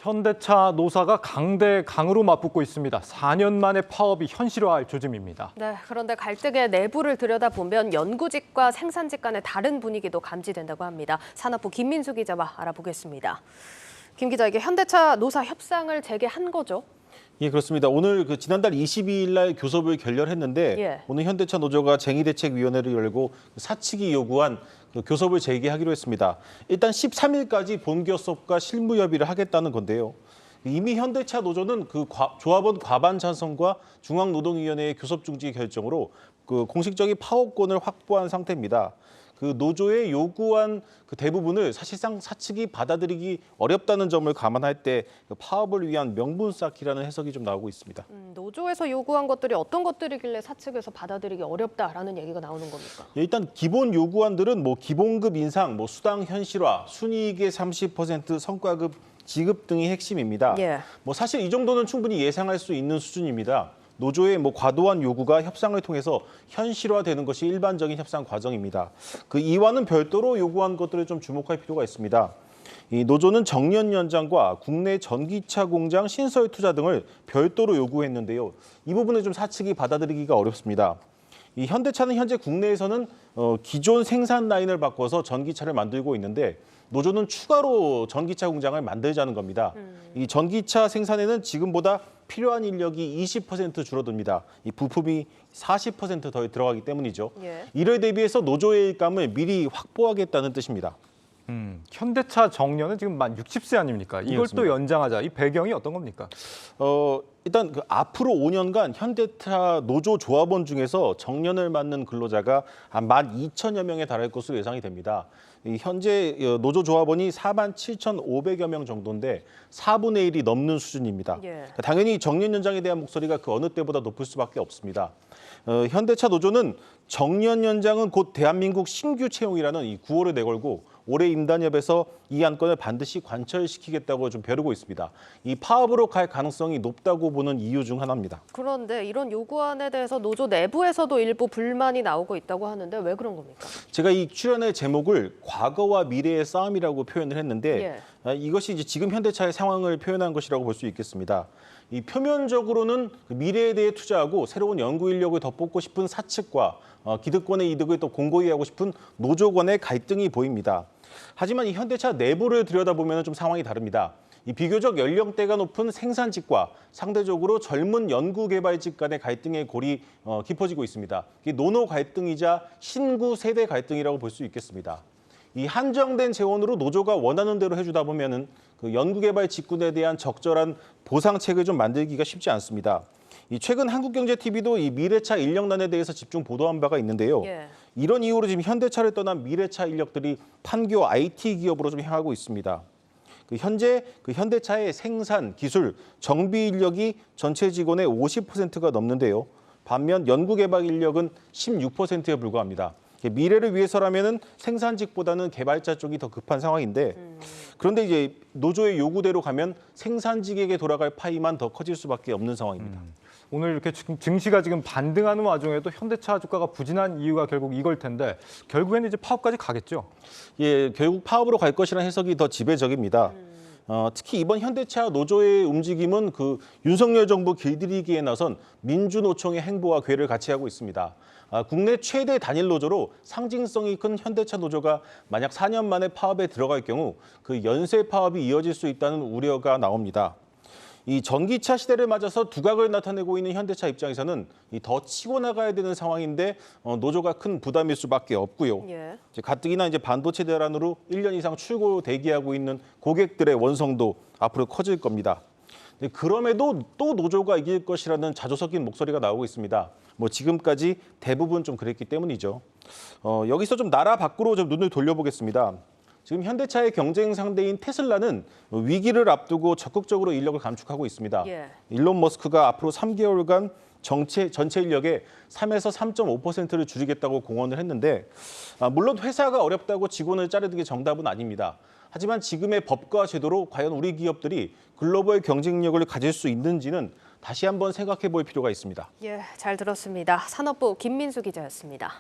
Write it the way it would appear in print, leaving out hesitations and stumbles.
현대차 노사가 강대강으로 맞붙고 있습니다. 4년 만에 파업이 현실화할 조짐입니다. 네, 그런데 갈등의 내부를 들여다보면 연구직과 생산직 간의 다른 분위기도 감지된다고 합니다. 산업부 김민수 기자와 알아보겠습니다. 김 기자, 이게 현대차 노사 협상을 재개한 거죠? 예, 그렇습니다. 오늘 지난달 22일 날 교섭을 결렬했는데 예. 오늘 현대차 노조가 쟁의대책위원회를 열고 사측이 요구한 교섭을 재개하기로 했습니다. 일단 13일까지 본교섭과 실무 협의를 하겠다는 건데요. 이미 현대차 노조는 조합원 과반 찬성과 중앙노동위원회의 교섭 중지 결정으로 공식적인 파업권을 확보한 상태입니다. 노조의 요구한 대부분을 사실상 사측이 받아들이기 어렵다는 점을 감안할 때 파업을 위한 명분 쌓기라는 해석이 좀 나오고 있습니다. 노조에서 요구한 것들이 어떤 것들이길래 사측에서 받아들이기 어렵다라는 얘기가 나오는 겁니까? 일단 기본 요구안들은 기본급 인상, 수당 현실화, 순이익의 30% 성과급 지급 등이 핵심입니다. 예. 사실 이 정도는 충분히 예상할 수 있는 수준입니다. 노조의 과도한 요구가 협상을 통해서 현실화되는 것이 일반적인 협상 과정입니다. 이와는 별도로 요구한 것들을 좀 주목할 필요가 있습니다. 이 노조는 정년 연장과 국내 전기차 공장 신설 투자 등을 별도로 요구했는데요. 이 부분을 좀 사측이 받아들이기가 어렵습니다. 이 현대차는 현재 국내에서는 기존 생산 라인을 바꿔서 전기차를 만들고 있는데 노조는 추가로 전기차 공장을 만들자는 겁니다. 이 전기차 생산에는 지금보다 필요한 인력이 20% 줄어듭니다. 이 부품이 40% 더 들어가기 때문이죠. 예. 이를 대비해서 노조의 일감을 미리 확보하겠다는 뜻입니다. 현대차 정년은 지금 만 60세 아닙니까? 이걸 또 연장하자. 이 배경이 어떤 겁니까? 일단 앞으로 5년간 현대차 노조 조합원 중에서 정년을 맞는 근로자가 한 12,000여 명에 달할 것으로 예상이 됩니다. 현재 노조 조합원이 47,500여 명 정도인데 4분의 1이 넘는 수준입니다. 예. 당연히 정년 연장에 대한 목소리가 어느 때보다 높을 수밖에 없습니다. 현대차 노조는 정년 연장은 곧 대한민국 신규 채용이라는 이 구호를 내걸고 올해 임단협에서 이 안건을 반드시 관철시키겠다고 좀 벼르고 있습니다. 이 파업으로 갈 가능성이 높다고 보는 이유 중 하나입니다. 그런데 이런 요구안에 대해서 노조 내부에서도 일부 불만이 나오고 있다고 하는데 왜 그런 겁니까? 제가 이 출연의 제목을 과거와 미래의 싸움이라고 표현을 했는데 이것이 이제 지금 현대차의 상황을 표현한 것이라고 볼 수 있겠습니다. 이 표면적으로는 미래에 대해 투자하고 새로운 연구 인력을 더 뽑고 싶은 사측과 기득권의 이득을 또 공고히 하고 싶은 노조 간의 갈등이 보입니다. 하지만 이 현대차 내부를 들여다보면 좀 상황이 다릅니다. 이 비교적 연령대가 높은 생산직과 상대적으로 젊은 연구개발직 간의 갈등의 골이 깊어지고 있습니다. 이 노노 갈등이자 신구 세대 갈등이라고 볼 수 있겠습니다. 이 한정된 재원으로 노조가 원하는 대로 해주다 보면은 연구개발 직군에 대한 적절한 보상책을 좀 만들기가 쉽지 않습니다. 최근 한국경제TV도 이 미래차 인력난에 대해서 집중 보도한 바가 있는데요. 이런 이유로 지금 현대차를 떠난 미래차 인력들이 판교 IT 기업으로 좀 향하고 있습니다. 현재 현대차의 생산, 기술, 정비 인력이 전체 직원의 50%가 넘는데요. 반면 연구개발 인력은 16%에 불과합니다. 미래를 위해서라면은 생산직보다는 개발자 쪽이 더 급한 상황인데 그런데 이제 노조의 요구대로 가면 생산직에게 돌아갈 파이만 더 커질 수밖에 없는 상황입니다. 오늘 이렇게 증시가 지금 반등하는 와중에도 현대차 주가가 부진한 이유가 결국 이걸 텐데 결국에는 이제 파업까지 가겠죠? 예, 결국 파업으로 갈 것이라는 해석이 더 지배적입니다. 특히 이번 현대차 노조의 움직임은 윤석열 정부 길들이기에 나선 민주노총의 행보와 궤를 같이 하고 있습니다. 국내 최대 단일 노조로 상징성이 큰 현대차 노조가 만약 4년 만에 파업에 들어갈 경우 연쇄 파업이 이어질 수 있다는 우려가 나옵니다. 이 전기차 시대를 맞아서 두각을 나타내고 있는 현대차 입장에서는 더 치고 나가야 되는 상황인데 노조가 큰 부담일 수밖에 없고요. 가뜩이나 이제 반도체 대란으로 1년 이상 출고 대기하고 있는 고객들의 원성도 앞으로 커질 겁니다. 그럼에도 또 노조가 이길 것이라는 자조 섞인 목소리가 나오고 있습니다. 지금까지 대부분 좀 그랬기 때문이죠. 여기서 좀 나라 밖으로 좀 눈을 돌려보겠습니다. 지금 현대차의 경쟁 상대인 테슬라는 위기를 앞두고 적극적으로 인력을 감축하고 있습니다. 일론 머스크가 앞으로 3개월간 전체 인력의 3에서 3.5%를 줄이겠다고 공언을 했는데 물론 회사가 어렵다고 직원을 자르는 게 정답은 아닙니다. 하지만 지금의 법과 제도로 과연 우리 기업들이 글로벌 경쟁력을 가질 수 있는지는 다시 한번 생각해 볼 필요가 있습니다. 잘 들었습니다. 산업부 김민수 기자였습니다.